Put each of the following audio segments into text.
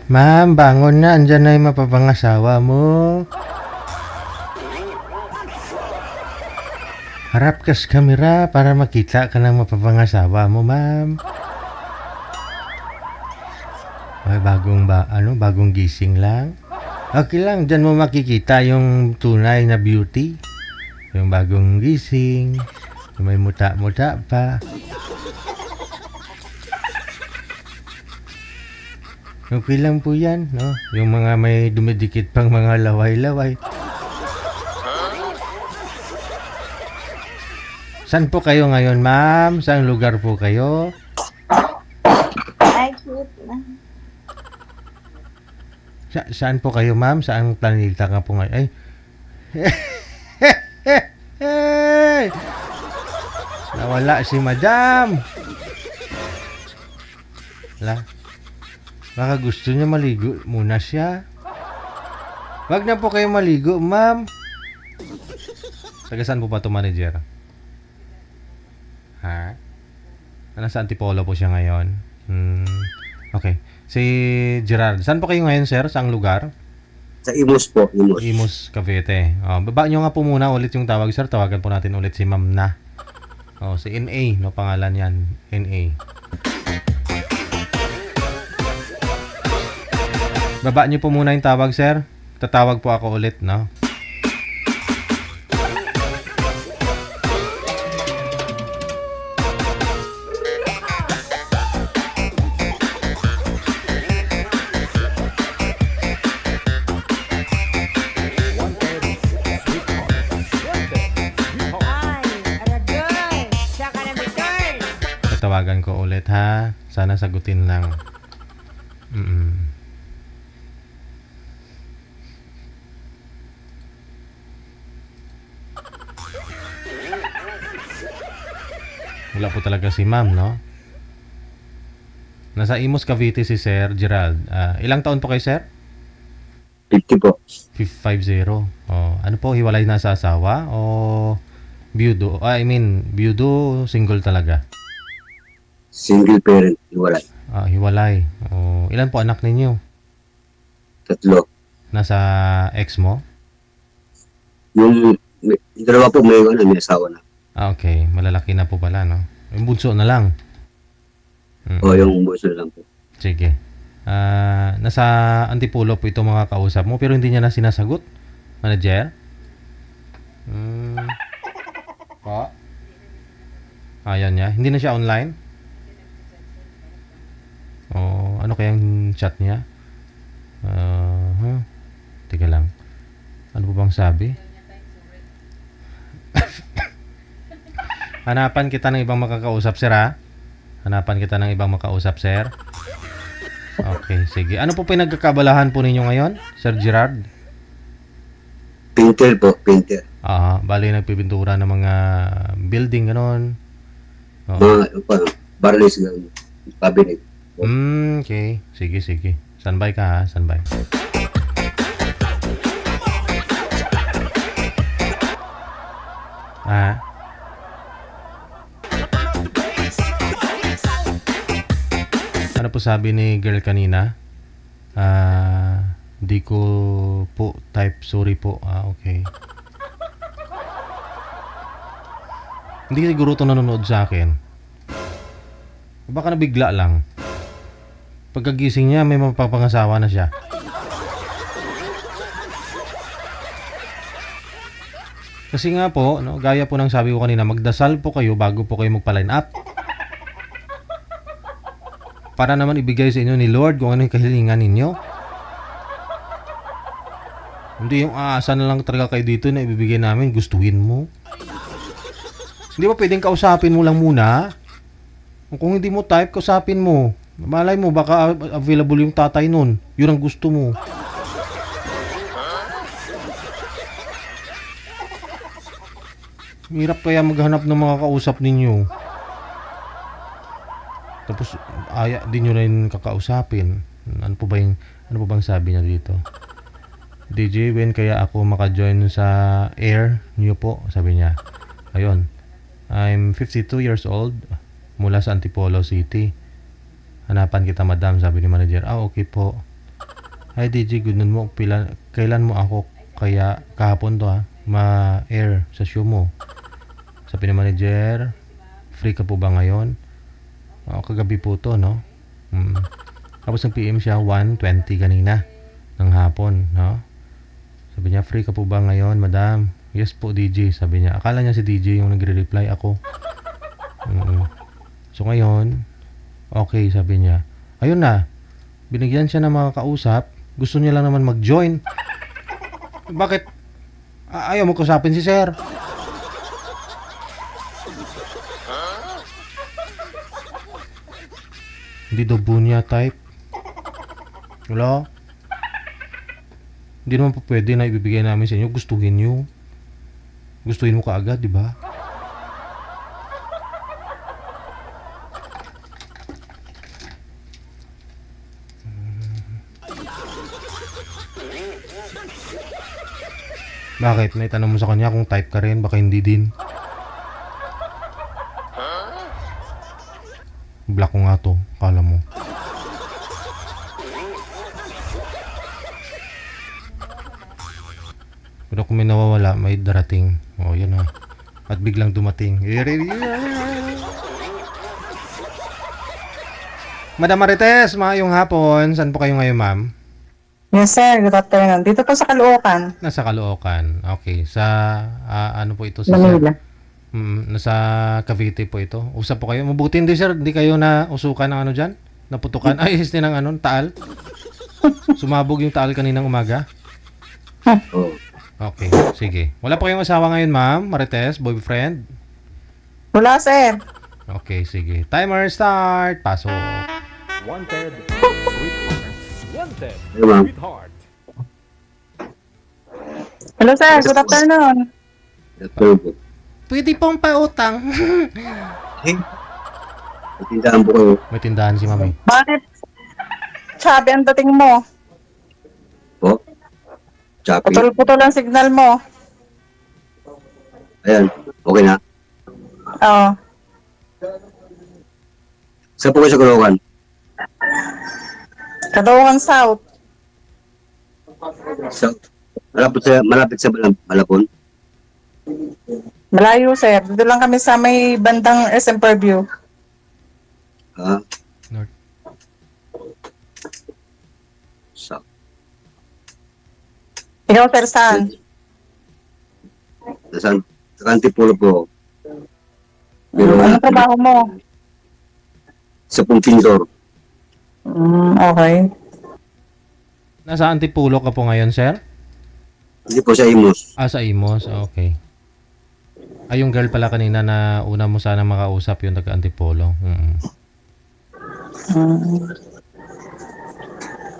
Ma'am, bangon na. Andyan na yung mapapangasawa mo. Harap ka sa kamera para makita ka ng mapapangasawa mo, ma'am. Ay, bagong gising lang. Okay lang, dyan mo makikita yung tunay na beauty. Yung bagong gising. Yung may muta-muta pa. Okay lang po yan, no? Yung mga may dumidikit pang mga laway-laway. Saan po kayo ngayon, ma'am? Saan lugar po kayo? Ay, cute na. Saan po kayo, ma'am? Saan planeta ka po ngayon? Ay. Nawala si madam. Baka gusto niya maligo muna siya. Wag na po kayo maligo, ma'am. Taga saan po ba ito, manager? Ha? Nasa Antipolo po siya ngayon. Okay. Si Gerard. Saan po kayo ngayon, sir? Saang lugar? Sa Imus po, Imus. Imus, Cavite. Baba nyo nga po muna ulit yung tawag, sir. Tawagan po natin ulit si Ma'am na. Si NA, no pangalan yan. NA. Baba nyo po muna yung tawag, sir. Tatawag po ako ulit, no? Tawagan ko ulit, ha. Sana sagutin lang. Wala po talaga si ma'am, no? Nasa Imus, Cavite si Sir Gerald. Ilang taon po kayo, sir? 50 po. 50. Ano po, hiwalay na sa asawa? O biyudo? Biyudo, single talaga? Single parent, hiwalay. Hiwalay. Ilan po anak ninyo? 3. Nasa ex mo? Yung dalawa po may asawa na. Okay. Malalaki na po pala, no? Yung bunso na lang. Yung bunso lang po. Sige. Nasa Antipolo po ito mga kausap mo, pero hindi niya na sinasagot, manager? Po? Ayan niya. Hindi na siya online? Ano kayang chat niya? Teka lang. Ano po bang sabi? Hanapan kita ng ibang makakausap, sir, ha? Hanapan kita ng ibang makausap, sir. Okay, sige. Ano po pinagkakabalahan po ninyo ngayon, Sir Gerard? Painter po, painter. Bali nagpipintura ng mga building, ganon. Mga barnes ng cabinet. Okay. Sige. Standby ka, ha? Standby. Ano po sabi ni girl kanina? Di ko po type, sorry po. Okay. Hindi siguro ito nanonood sa akin. Baka nabigla lang. Pagkagising niya, may mapapangasawa na siya. Kasi nga po, no, gaya po ng sabi ko kanina, magdasal po kayo bago po kayo magpa-line up. Para naman ibigay sa inyo ni Lord kung ano yung kahilingan ninyo. Hindi yung aasa na lang talaga kayo dito na ibibigay namin, gustuhin mo. Hindi ba pwedeng kausapin mo lang muna? Kung hindi mo type, kausapin mo. Malay mo, baka available yung tatay nun. Yun ang gusto mo. Hirap kaya maghanap ng mga kausap ninyo. Tapos, di nyo rin kakausapin. Ano po bang sabi niya dito? DJ, when kaya ako maka-join sa air niyo po? Sabi niya. Ayun. I'm 52 years old. Mula sa Antipolo City. Hanapan kita, madam, sabi ni manager. Okay po. Hi DJ, good noon mo. Kailan mo ako kaya kahapon to ha? Ma-air sa show mo. Sabi ni manager, free ka po ba ngayon? Kagabi po to, no? Tapos ng PM siya, 1:20 kanina ng hapon, no? Sabi niya, free ka po ba ngayon, madam? Yes po, DJ. Sabi niya, akala niya si DJ yung nagre-reply ako. So ngayon, okay, sabi niya. Ayun na, binigyan siya ng mga kausap. Gusto niya lang naman mag-join. Bakit? Ayaw mo kausapin si sir. Hindi daw po niya type. Wala. Hindi naman po pwede na ibibigay namin sa inyo. Gustuhin nyo. Gustuhin mo kaagad, di ba? Bakit? Naitanong mo sa kanya kung type ka rin, baka hindi din. Block ko nga to, kala mo. Pero kung may nawawala, may darating. O, yun ha. At biglang dumating. Madam Marites, maayong hapon. Saan po kayo ngayon, ma'am? Yes, sir. Good afternoon. Dito po sa Caloocan. Nasa Caloocan. Okay. Sa, ano po ito? Manila. Nasa Cavite po ito. Usap po kayo. Mabuti hindi, sir. Hindi kayo na usukan ng ano dyan? Naputukan. Ay, is ng ano, taal. Sumabog yung taal kaninang umaga. Oo. Okay. Sige. Wala pa kayong asawa ngayon, ma'am? Marites? Boyfriend? Wala, sir. Okay, sige. Timer start. Pasok. Wanted, sweetheart. Wanted, Hey, ma'am. sweetheart. Hello, sir. Good afternoon. After po. Pwede pong pautang. Natindahan po kayo. May tindahan si mami. Bakit? Sabi ang dating mo. Po. Choppy. Putol-putol ang signal mo. Ayan. Okay na. Oo. Saan po kayo sa Caloocan? Caloocan South. Malapit sa Malabon. Malayo, sir. Dito lang kami sa may bandang SM Purview. Ah. North. Sa. Ikaw, sir, saan? Nasaan? Sa Kantipulo po. Pero Ano trabaho mo? sa Pumpindor. Okay. Nasa Antipulo ka po ngayon, sir? Hindi po sa Imus. Ah, sa Imos. Okay. Ay, yung girl pala kanina na una mo sana makausap yung taga-Antipolo.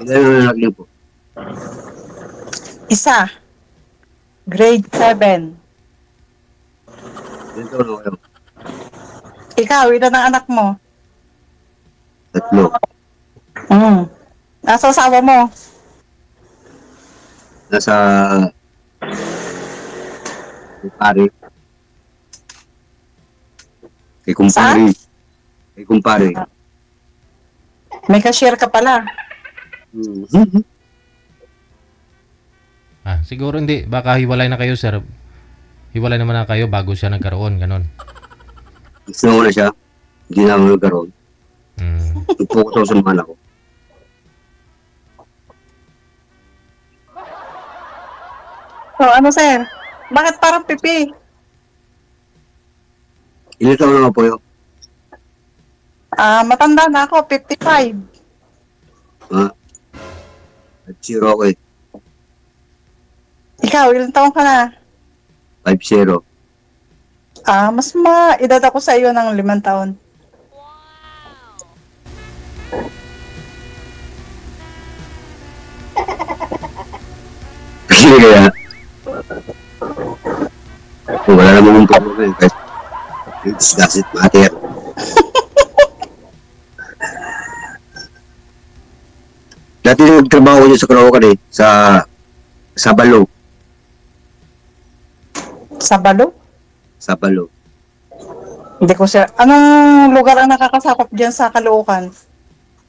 Ilan na anak niyo po? Isa. Grade 7. Ilan taon na kayo? Ikaw, ilan ang anak mo? 3. Nasa asawa mo? Nasa kumpare. Kay kumpare. Kay kumpare. May cashier ka pala. Ah, siguro hindi. Baka hiwalay na kayo, sir. Hiwalay naman na kayo bago siya nagkaroon. Ganon. Gusto ko na siya. Hindi na ako nagkaroon. Nag-focus ako sa mga anak ko. So, ano, sir? Bakit parang pipi? Ilan taon na nga po yun? Matanda na ako, 55. At 0 ako eh. Ikaw, ilang taon ka na? 5-0. Mas edad ako sa iyo ng 5 taon. Kasi kaya, wala namang problema eh. Kahit it doesn't matter. Dati nagtrabaho ko dyan sa Caloocan eh. Sa Balo. Sa Balo? Sa Balo. Hindi ko siya. Anong lugar ang nakakasakop diyan sa Caloocan?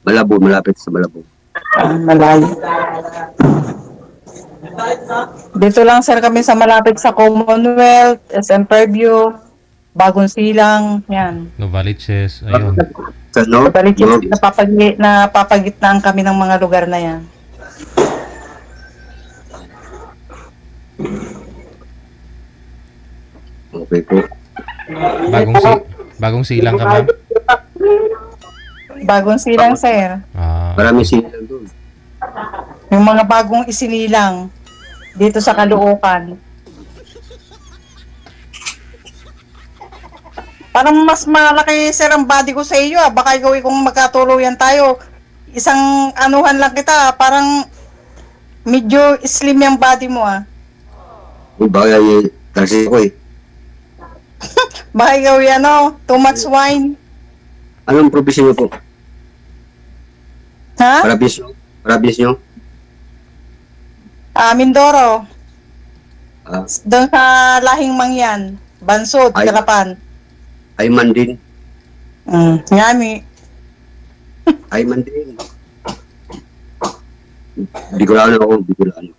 Malabo, malapit sa Malabo. Malayo. Dito lang sir kami sa malapit sa Commonwealth, SM Fairview, Bagong Silang, yan. Novaliches, ayun. Sa no? Balik No? napapagitnaan kami ng mga lugar na yan. Okay po. Bagong silang ka, ma'am? Bagong Silang sir. Ah, Marami sinilang doon. Yung mga bagong isinilang dito sa Caloocan. Parang mas malaki sir ang body ko sa iyo ah. Baka ikaw kung magkatuluyan tayo. Isang anuhan lang kita. Parang medyo slim yung body mo ah. Yung bagay, kasi ako eh. Baka ikaw yan oh. Too much wine. Anong probinsya niyo po? Ha? Province niyo? Mindoro. Ah, Doon sa Lahing Mangyan. Bansod, Ay. Kalapan. Ayman din. Ngami. Ayman din. Bicolano ako, Bicolano.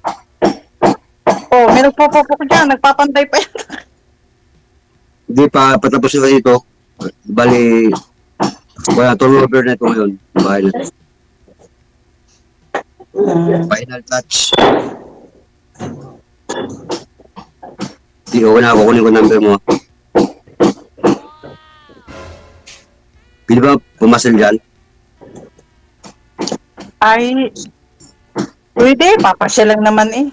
Oh, may nagpopopo ko dyan. Nagpapantay pa yan. Hindi pa patapos na kasi ito. Bali, wala turnover na ito ngayon. Bahay na ito. Final touch. Di ako na, kukunin ko number mo. Pwede ba pumasal dyan? Ay, pwede. Papasya lang naman eh.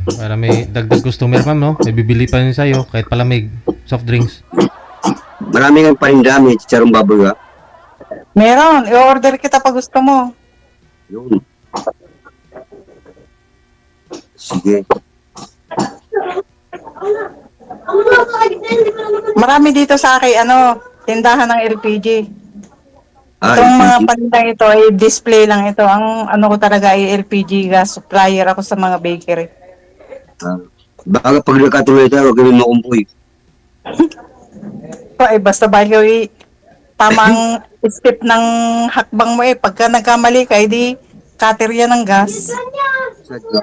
Para may dagdag customer, ma'am, no? May bibili pa rin sa'yo, kahit pala may soft drinks. Marami kang paninda, may chicharong baboy ka. Meron. I-order kita pag gusto mo. Yun. Sige. Marami dito sa akin, tindahan ng LPG. Ah, Itong mga LPG. panindang ito ay display lang ito. Ang ano ko talaga ay LPG gas supplier ako sa mga bakery. Baka pag nagkatuloy tayo, huwag kami makumpuy. So, ay basta ba yung tamang step ng hakbang mo eh. Pagka nagkamali ka, edi cutter yan ng gas. Sadya.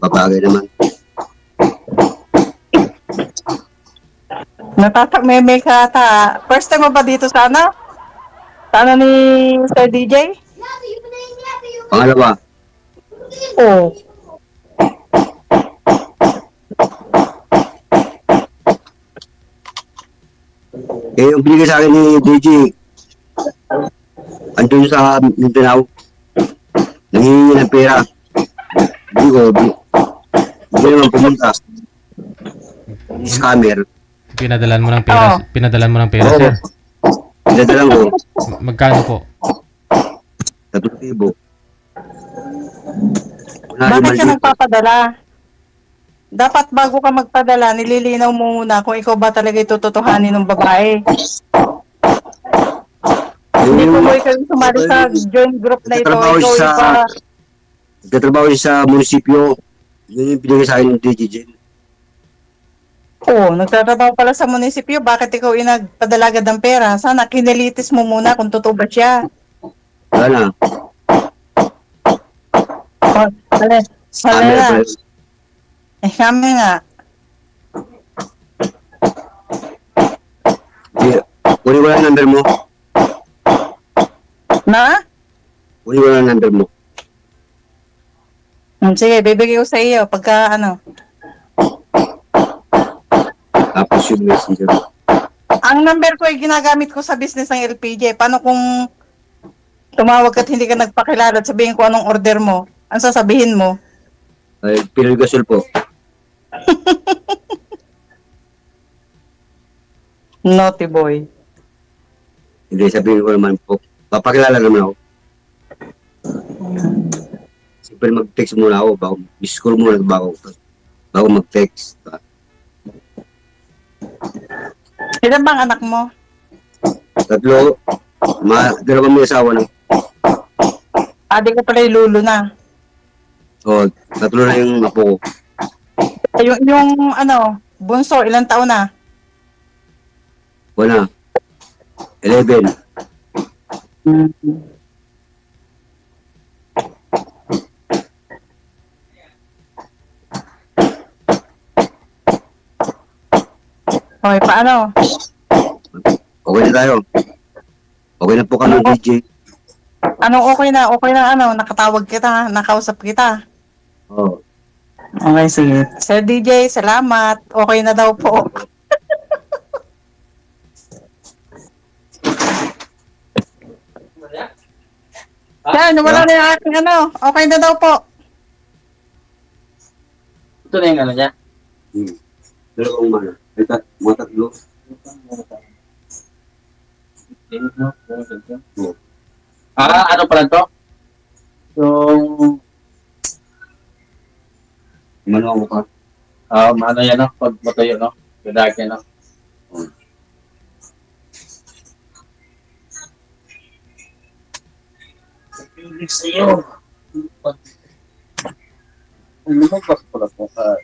Babagay naman. Natatakmeme ka ata. First time mo ba dito sana? Sana ni Sir DJ? Pangalawa, Oo. yung binigay sa akin ni DJ, andun sa Mindanao, nanghihingi ng pera. Hindi naman pumunta. Scammer. Pinadalan mo ng pera, pinadalan mo ng pera, Oo. sir. Pinadalan ko, Magkano po? 3,000. Bakit ka nagpapadala? Dapat bago ka magpadala, nililinaw mo muna kung ikaw ba talaga itututuhanin ng babae. Hindi po mo ikaw yung sumali sa joint group na ito. Nagtatrabaho Ikaw siya yung pa... Nagtatrabaho siya sa munisipyo. Yun yung binigay sa akin ng DJ Jen. Oo, nagtatrabaho pala sa munisipyo. Bakit ikaw inagpadala agad ng pera? Sana kinalitis mo muna kung totoo ba siya. Wala na. Wala Scammer. na. Kami nga. Kunin ko lang ang number mo. Na? Kunin ko lang ang number mo. Sige, bibigay ko sa iyo pagka Tapos yung messenger. Ang number ko ay ginagamit ko sa business ng LPG. Paano kung tumawag ka at hindi ka nagpakilala at sabihin ko anong order mo? Ang sasabihin mo? Ay, Pinoy Gasol po. Naughty boy. Hindi, sabihin ko naman po. Papakilala naman ako. Siyempre mag-text muna ako. Miss call muna bago mag-text. Ilan bang anak mo? 3. Dalawang may asawa na. Adi ko pala yung lulo na. O, 3 na yung apo ko. Yung Bunso, ilang taon na? Wala. 11. Okay, paano? Okay na tayo. Okay na po kami, DJ. Anong okay na? Okay na ano? Nakatawag kita, nakausap kita. Oo. Okay, sige. Sir DJ, salamat. Okay na daw po. Yan, wala na yung aking ano. Okay na daw po. Ito na yung ano niya. Pero kung ano, mga tatlo. Ano pala to? Yung, Manuwa mo ka. ano yan, no? Pag matayo, no? Gadag yan, no? Hindi sa'yo. Lumabas pala po ka.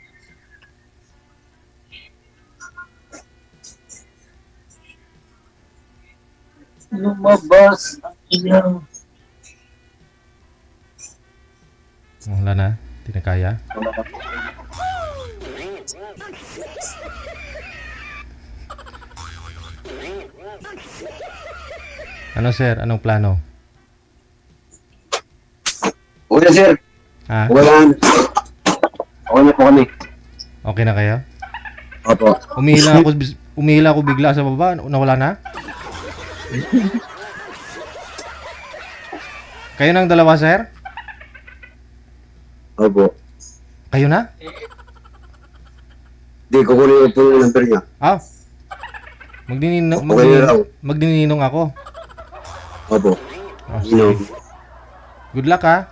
Lumabas ang iyang. Wala na. Hindi na kaya. Ano sir? Anong plano? Okay na, sir. Ha? Okay na. Okay na po kami. Okay na kayo? Opo. Umihila ako bigla sa baba. Nawala na? Kayo ng dalawa, sir? Opo. Kayo na? Di, kukunin ko po yung number niya. Ah. Okay na raw. Magdininong ako. Opo. Oh, You know. good luck ha.